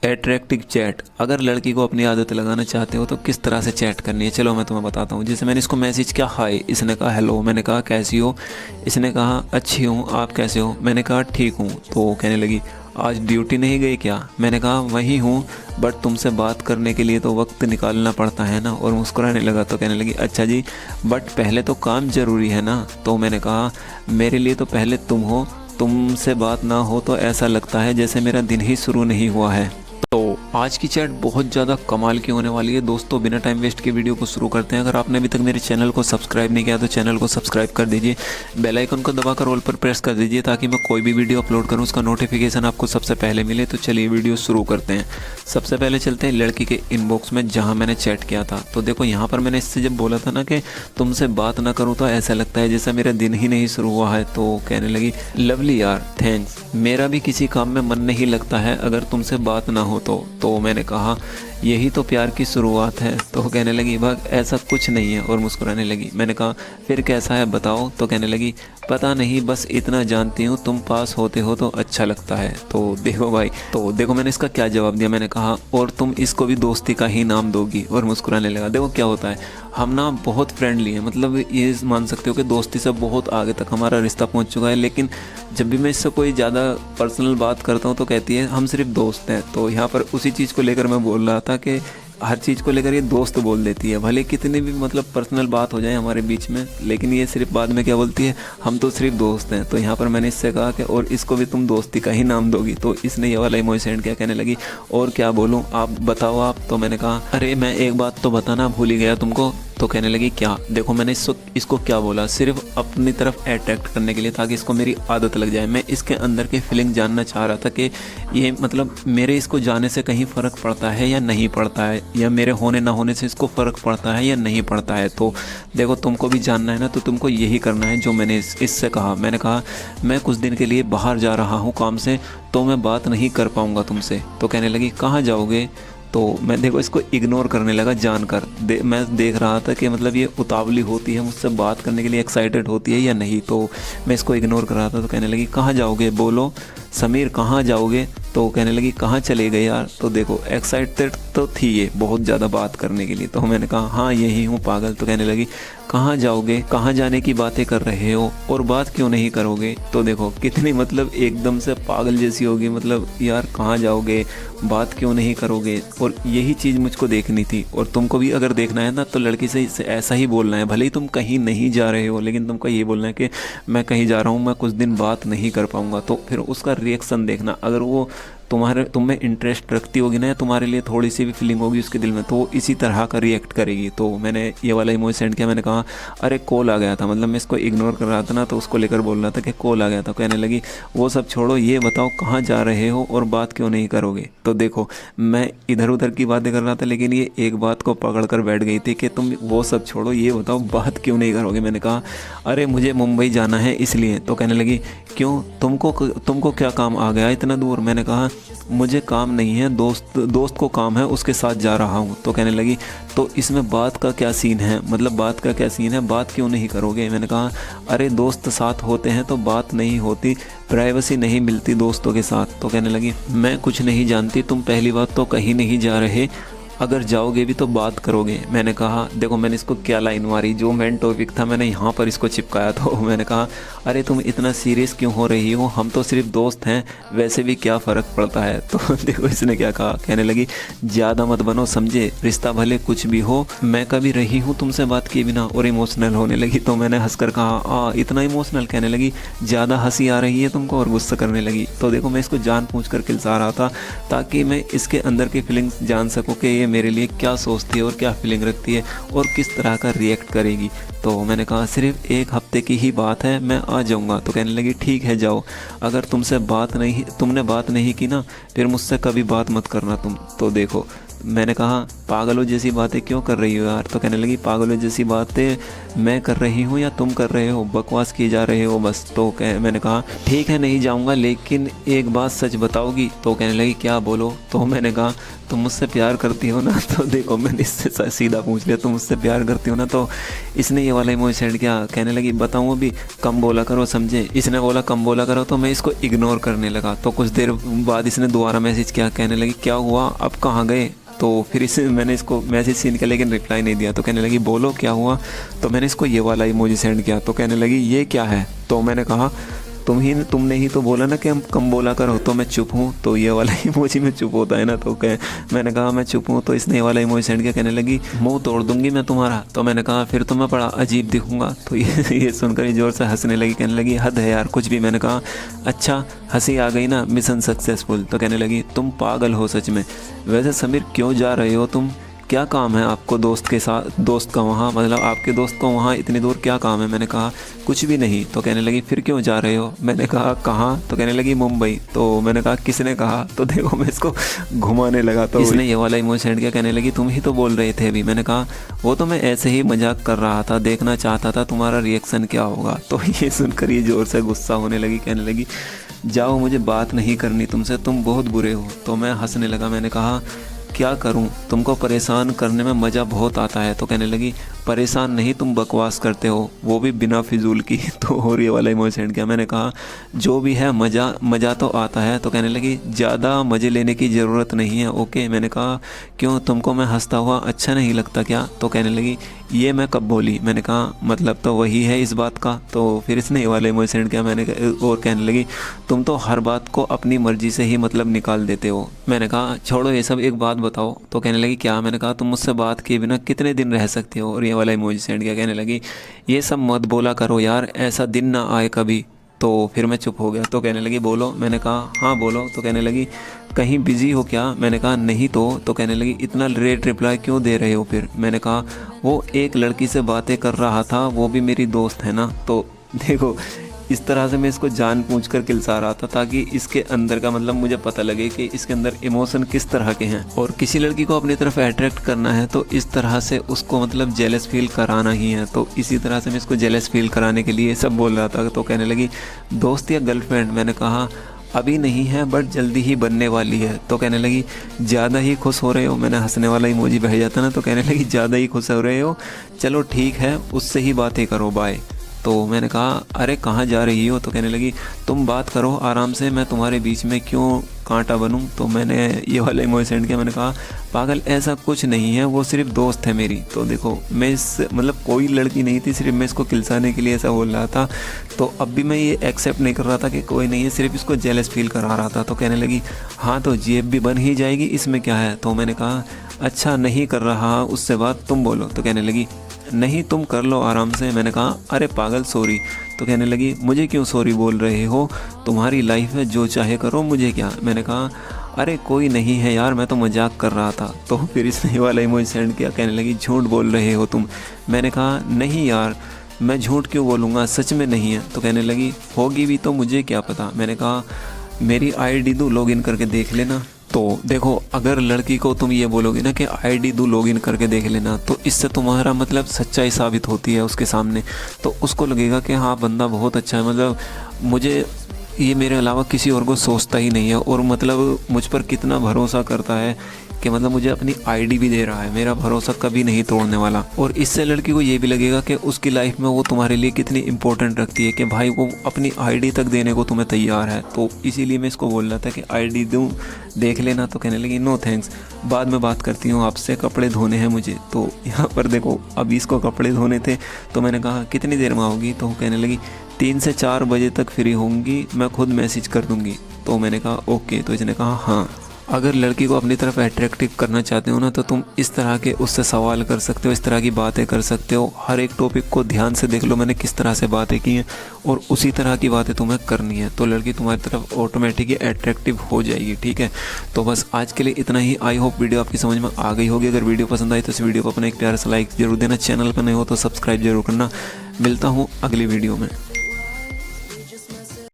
Attractive chat. अगर लड़की को अपनी आदत लगाना चाहते हो तो किस तरह से चैट करनी है, चलो मैं तुम्हें बताता हूँ। जैसे मैंने इसको मैसेज किया हाय, इसने कहा हेलो, मैंने कहा कैसी हो, इसने कहा अच्छी हूँ, आप कैसे हो, मैंने कहा ठीक हूँ। तो कहने लगी आज ड्यूटी नहीं गई क्या, मैंने कहा वहीं हूँ बट तुमसे बात करने के लिए तो वक्त निकालना पड़ता है ना, और मुस्कुराने लगा। तो कहने लगी अच्छा जी बट पहले तो काम ज़रूरी है ना। तो मैंने कहा मेरे लिए तो पहले तुम हो, तुमसे बात ना हो तो ऐसा लगता है जैसे मेरा दिन ही शुरू नहीं हुआ है। तो आज की चैट बहुत ज़्यादा कमाल की होने वाली है दोस्तों। बिना टाइम वेस्ट के वीडियो को शुरू करते हैं। अगर आपने अभी तक मेरे चैनल को सब्सक्राइब नहीं किया तो चैनल को सब्सक्राइब कर दीजिए, बेल आइकन को दबाकर ऑल पर प्रेस कर दीजिए ताकि मैं कोई भी वीडियो अपलोड करूं उसका नोटिफिकेशन आपको सबसे पहले मिले। तो चलिए वीडियो शुरू करते हैं। सबसे पहले चलते हैं लड़की के इनबॉक्स में जहाँ मैंने चैट किया था। तो देखो यहाँ पर मैंने इससे जब बोला था ना कि तुमसे बात ना करूँ तो ऐसा लगता है जैसा मेरा दिन ही नहीं शुरू हुआ है, तो कहने लगी लवली यार थैंक्स, मेरा भी किसी काम में मन नहीं लगता है अगर तुमसे बात ना हो तो मैंने कहा यही तो प्यार की शुरुआत है। तो कहने लगी भाग ऐसा कुछ नहीं है, और मुस्कुराने लगी। मैंने कहा फिर कैसा है बताओ। तो कहने लगी पता नहीं बस इतना जानती हूँ तुम पास होते हो तो अच्छा लगता है। तो देखो भाई, तो देखो मैंने इसका क्या जवाब दिया। मैंने कहा और तुम इसको भी दोस्ती का ही नाम दोगी, और मुस्कुराने लगा। देखो क्या होता है, हम ना बहुत फ्रेंडली हैं, मतलब ये मान सकते हो कि दोस्ती से बहुत आगे तक हमारा रिश्ता पहुंच चुका है। लेकिन जब भी मैं इससे कोई ज़्यादा पर्सनल बात करता हूं तो कहती है हम सिर्फ दोस्त हैं। तो यहाँ पर उसी चीज़ को लेकर मैं बोल रहा था कि हर चीज़ को लेकर ये दोस्त बोल देती है, भले कितनी भी मतलब पर्सनल बात हो जाए हमारे बीच में, लेकिन ये सिर्फ बाद में क्या बोलती है हम तो सिर्फ दोस्त हैं। तो यहाँ पर मैंने इससे कहा कि और इसको भी तुम दोस्ती का ही नाम दोगी। तो इसने ये वाला इमोजी सेंड किया। कहने लगी और क्या बोलूँ आप बताओ आप। तो मैंने कहा अरे मैं एक बात तो बताना भूल ही गया तुमको। तो कहने लगी क्या। देखो मैंने इसको क्या बोला, सिर्फ अपनी तरफ अट्रैक्ट करने के लिए, ताकि इसको मेरी आदत लग जाए। मैं इसके अंदर की फीलिंग जानना चाह रहा था कि ये मतलब मेरे इसको जाने से कहीं फ़र्क पड़ता है या नहीं पड़ता है, या मेरे होने ना होने से इसको फ़र्क पड़ता है या नहीं पड़ता है। तो देखो तुमको भी जानना है ना, तो तुमको यही करना है जो मैंने इससे कहा। मैंने कहा मैं कुछ दिन के लिए बाहर जा रहा हूँ काम से, तो मैं बात नहीं कर पाऊँगा तुमसे। तो कहने लगी कहाँ जाओगे। तो मैं देखो इसको इग्नोर करने लगा जानकर। मैं देख रहा था कि मतलब ये उतावली होती है मुझसे बात करने के लिए, एक्साइटेड होती है या नहीं। तो मैं इसको इग्नोर कर रहा था। तो कहने लगी कहाँ जाओगे बोलो समीर, कहाँ जाओगे। तो कहने लगी कहाँ चले गए यार। तो देखो एक्साइटेड तो थी ये बहुत ज़्यादा बात करने के लिए। तो मैंने कहा हाँ यही हूँ पागल। तो कहने लगी कहाँ जाओगे, कहाँ जाने की बातें कर रहे हो और बात क्यों नहीं करोगे। तो देखो कितनी मतलब एकदम से पागल जैसी होगी, मतलब यार कहाँ जाओगे, बात क्यों नहीं करोगे। और यही चीज़ मुझको देखनी थी, और तुमको भी अगर देखना है ना तो लड़की से ऐसा ही बोलना है। भले ही तुम कहीं नहीं जा रहे हो, लेकिन तुमको ये बोलना है कि मैं कहीं जा रहा हूँ, मैं कुछ दिन बात नहीं कर पाऊँगा। तो फिर उसका रिएक्शन देखना, अगर वो तुम में इंटरेस्ट रखती होगी ना, तुम्हारे लिए थोड़ी सी भी फीलिंग होगी उसके दिल में, तो वो इसी तरह का रिएक्ट करेगी। तो मैंने ये वाला इमोजी सेंड किया। मैंने कहा अरे कॉल आ गया था, मतलब मैं इसको इग्नोर कर रहा था ना, तो उसको लेकर बोल रहा था कि कॉल आ गया था। कहने लगी वो सब छोड़ो, ये बताओ कहाँ जा रहे हो और बात क्यों नहीं करोगे। तो देखो मैं इधर उधर की बातें कर रहा था, लेकिन ये एक बात को पकड़ कर बैठ गई थी कि तुम वो सब छोड़ो, ये बताओ बात क्यों नहीं करोगे। मैंने कहा अरे मुझे मुंबई जाना है इसलिए। तो कहने लगी क्यों, तुमको क्या काम आ गया इतना दूर। मैंने कहा मुझे काम नहीं है, दोस्त को काम है, उसके साथ जा रहा हूँ। तो कहने लगी तो इसमें बात का क्या सीन है, मतलब बात का क्या सीन है, बात क्यों नहीं करोगे। मैंने कहा अरे दोस्त साथ होते हैं तो बात नहीं होती, प्राइवेसी नहीं मिलती दोस्तों के साथ। तो कहने लगी मैं कुछ नहीं जानती, तुम पहली बात तो कहीं नहीं जा रहे, अगर जाओगे भी तो बात करोगे। मैंने कहा देखो मैंने इसको क्या लाइन मारी, जो मेन टॉपिक था मैंने यहाँ पर इसको चिपकाया। तो मैंने कहा अरे तुम इतना सीरियस क्यों हो रही हो, हम तो सिर्फ दोस्त हैं, वैसे भी क्या फ़र्क पड़ता है। तो देखो इसने क्या कहा। कहने लगी ज़्यादा मत बनो समझे, रिश्ता भले कुछ भी हो, मैं कभी रही हूँ तुमसे बात किए बिना। और इमोशनल होने लगी। तो मैंने हंसकर कहा इतना इमोशनल। कहने लगी ज़्यादा हंसी आ रही है तुमको, और गुस्सा करने लगी। तो देखो मैं इसको जानबूझ कर खिलसा रहा था ताकि मैं इसके अंदर की फीलिंग्स जान सकूँ कि मेरे लिए क्या सोचती है और क्या फीलिंग रखती है और किस तरह का रिएक्ट करेगी। तो मैंने कहा सिर्फ एक हफ्ते की ही बात है, मैं आ जाऊंगा। तो कहने लगी ठीक है जाओ, अगर तुमने बात नहीं की ना फिर मुझसे कभी बात मत करना तुम। तो देखो मैंने कहा पागलों जैसी बातें क्यों कर रही हो यार। तो कहने लगी पागलों जैसी बातें मैं कर रही हूँ या तुम कर रहे हो, बकवास किए जा रहे हो बस। तो मैंने कहा ठीक है नहीं जाऊँगा, लेकिन एक बात सच बताओगी। तो कहने लगी क्या, बोलो। तो मैंने कहा तुम मुझसे प्यार करती हो ना। तो देखो मैंने इससे सीधा पूछ लिया, तुम मुझसे प्यार करती हो ना। तो इसने ये वाला इमोजी सेंड किया। कहने लगी बताऊँ अभी, कम बोला करो समझे। इसने बोला कम बोला करो, तो मैं इसको इग्नोर करने लगा। तो कुछ देर बाद इसने दोबारा मैसेज किया, कहने लगी क्या हुआ, अब कहाँ गए। तो फिर मैंने इसको मैसेज सीन किया लेकिन रिप्लाई नहीं दिया। तो कहने लगी बोलो क्या हुआ। तो मैंने इसको ये वाला इमोजी सेंड किया। तो कहने लगी ये क्या है। तो मैंने कहा तुमने ही तो बोला ना कि हम कम बोला करो, तो मैं चुप हूँ। तो ये वाला इमोजी में चुप होता है ना। तो मैंने कहा मैं चुप हूँ। तो इसने ये वाला इमोजी सेंड किया, कहने लगी मुंह तोड़ दूंगी मैं तुम्हारा। तो मैंने कहा फिर तो मैं बड़ा अजीब दिखूंगा। तो ये सुनकर जोर से हंसने लगी, कहने लगी हद है यार कुछ भी। मैंने कहा अच्छा हंसी आ गई ना, मिशन सक्सेसफुल। तो कहने लगी तुम पागल हो सच में। वैसे समीर क्यों जा रहे हो तुम, क्या काम है आपको दोस्त के साथ, दोस्त का वहाँ, मतलब आपके दोस्त को वहाँ इतनी दूर क्या काम है। मैंने कहा कुछ भी नहीं। तो कहने लगी फिर क्यों जा रहे हो। मैंने कहा कहाँ। तो कहने लगी मुंबई। तो मैंने कहा किसने कहा। तो देखो मैं इसको घुमाने लगा। तो इसने ये वाला इमोजी सेंड किया, कहने लगी तुम ही तो बोल रहे थे अभी। मैंने कहा वो तो मैं ऐसे ही मजाक कर रहा था, देखना चाहता था तुम्हारा रिएक्शन क्या होगा। तो ये सुनकर ये ज़ोर से गुस्सा होने लगी, कहने लगी जाओ मुझे बात नहीं करनी तुमसे, तुम बहुत बुरे हो। तो मैं हंसने लगा। मैंने कहा क्या करूं, तुमको परेशान करने में मज़ा बहुत आता है। तो कहने लगी परेशान नहीं, तुम बकवास करते हो, वो भी बिना फिजूल की। तो और ये वाला इमोजी सेंड किया। मैंने कहा जो भी है मज़ा तो आता है। तो कहने लगी ज़्यादा मज़े लेने की ज़रूरत नहीं है ओके। मैंने कहा क्यों, तुमको मैं हंसता हुआ अच्छा नहीं लगता क्या। तो कहने लगी ये मैं कब बोली। मैंने कहा मतलब तो वही है इस बात का। तो फिर इसने ये वाला इमोजी सेंड किया। और कहने लगी तुम तो हर बात को अपनी मर्जी से ही मतलब निकाल देते हो। मैंने कहा छोड़ो ये सब, एक बात बताओ। तो कहने लगी क्या। मैंने कहा तुम मुझसे बात किए बिना कितने दिन रह सकते हो। और ये वाला इमोजी सेंड किया। कहने लगी ये सब मत बोला करो यार, ऐसा दिन ना आए कभी। तो फिर मैं चुप हो गया। तो कहने लगी बोलो। मैंने कहा हाँ बोलो। तो कहने लगी कहीं बिजी हो क्या। मैंने कहा नहीं। तो कहने लगी इतना लेट रिप्लाई क्यों दे रहे हो फिर। मैंने कहा वो एक लड़की से बातें कर रहा था, वो भी मेरी दोस्त है ना। तो देखो इस तरह से मैं इसको जानबूझ कर किलसा रहा था ताकि इसके अंदर का मतलब मुझे पता लगे कि इसके अंदर इमोशन किस तरह के हैं। और किसी लड़की को अपनी तरफ अट्रैक्ट करना है तो इस तरह से उसको मतलब जेलस फील कराना ही है। तो इसी तरह से मैं इसको जेलस फील कराने के लिए सब बोल रहा था। तो कहने लगी दोस्त या गर्लफ्रेंड। मैंने कहा अभी नहीं है बट जल्दी ही बनने वाली है। तो कहने लगी ज़्यादा ही खुश हो रहे हो। मैंने हंसने वाला इमोजी भेजा था ना। तो कहने लगी ज़्यादा ही खुश हो रहे हो, चलो ठीक है उससे ही बातें करो, बाय। तो मैंने कहा अरे कहाँ जा रही हो। तो कहने लगी तुम बात करो आराम से, मैं तुम्हारे बीच में क्यों कांटा बनूं। तो मैंने ये वाला इमोजी सेंड किया। मैंने कहा पागल ऐसा कुछ नहीं है, वो सिर्फ दोस्त है मेरी। तो देखो मैं मतलब कोई लड़की नहीं थी, सिर्फ मैं इसको किलसाने के लिए ऐसा बोल रहा था। तो अब भी मैं ये एक्सेप्ट नहीं कर रहा था कि कोई नहीं है, सिर्फ इसको जेलस फील करा रहा था। तो कहने लगी हाँ तो जेब भी बन ही जाएगी, इसमें क्या है। तो मैंने कहा अच्छा नहीं कर रहा उससे बात, तुम बोलो। तो कहने लगी नहीं तुम कर लो आराम से। मैंने कहा अरे पागल सॉरी। तो कहने लगी मुझे क्यों सॉरी बोल रहे हो, तुम्हारी लाइफ है, जो चाहे करो, मुझे क्या। मैंने कहा अरे कोई नहीं है यार, मैं तो मजाक कर रहा था। तो फिर इसने वाला इमोजी सेंड किया। कहने लगी झूठ बोल रहे हो तुम। मैंने कहा नहीं यार मैं झूठ क्यों बोलूँगा, सच में नहीं है। तो कहने लगी होगी भी तो मुझे क्या पता। मैंने कहा मेरी आईडी दो, लॉगिन करके देख लेना। तो देखो अगर लड़की को तुम ये बोलोगे ना कि आईडी दो लॉगिन करके देख लेना, तो इससे तुम्हारा मतलब सच्चाई साबित होती है उसके सामने। तो उसको लगेगा कि हाँ बंदा बहुत अच्छा है, मतलब मुझे ये मेरे अलावा किसी और को सोचता ही नहीं है, और मतलब मुझ पर कितना भरोसा करता है कि मतलब मुझे अपनी आईडी भी दे रहा है, मेरा भरोसा कभी नहीं तोड़ने वाला। और इससे लड़की को ये भी लगेगा कि उसकी लाइफ में वो तुम्हारे लिए कितनी इंपॉर्टेंट रखती है कि भाई वो अपनी आईडी तक देने को तुम्हें तैयार है। तो इसीलिए मैं इसको बोल रहा था कि आईडी दूँ, देख लेना। तो कहने लगी नो थैंक्स, बाद में बात करती हूँ आपसे, कपड़े धोने हैं मुझे। तो यहाँ पर देखो अभी इसको कपड़े धोने थे। तो मैंने कहा कितनी देर में आओगी। तो कहने लगी 3 से 4 बजे तक फ्री होंगी, मैं खुद मैसेज कर दूँगी। तो मैंने कहा ओके। तो इसने कहा हाँ। अगर लड़की को अपनी तरफ अट्रैक्टिव करना चाहते हो ना, तो तुम इस तरह के उससे सवाल कर सकते हो, इस तरह की बातें कर सकते हो। हर एक टॉपिक को ध्यान से देख लो मैंने किस तरह से बातें की हैं, और उसी तरह की बातें तुम्हें करनी है, तो लड़की तुम्हारी तरफ ऑटोमेटिकली अट्रैक्टिव हो जाएगी। ठीक है, तो बस आज के लिए इतना ही। आई होप वीडियो आपकी समझ में आ गई होगी। अगर वीडियो पसंद आई तो इस वीडियो को अपना एक प्यारा सा लाइक जरूर देना, चैनल पर नहीं हो तो सब्सक्राइब जरूर करना। मिलता हूँ अगली वीडियो में।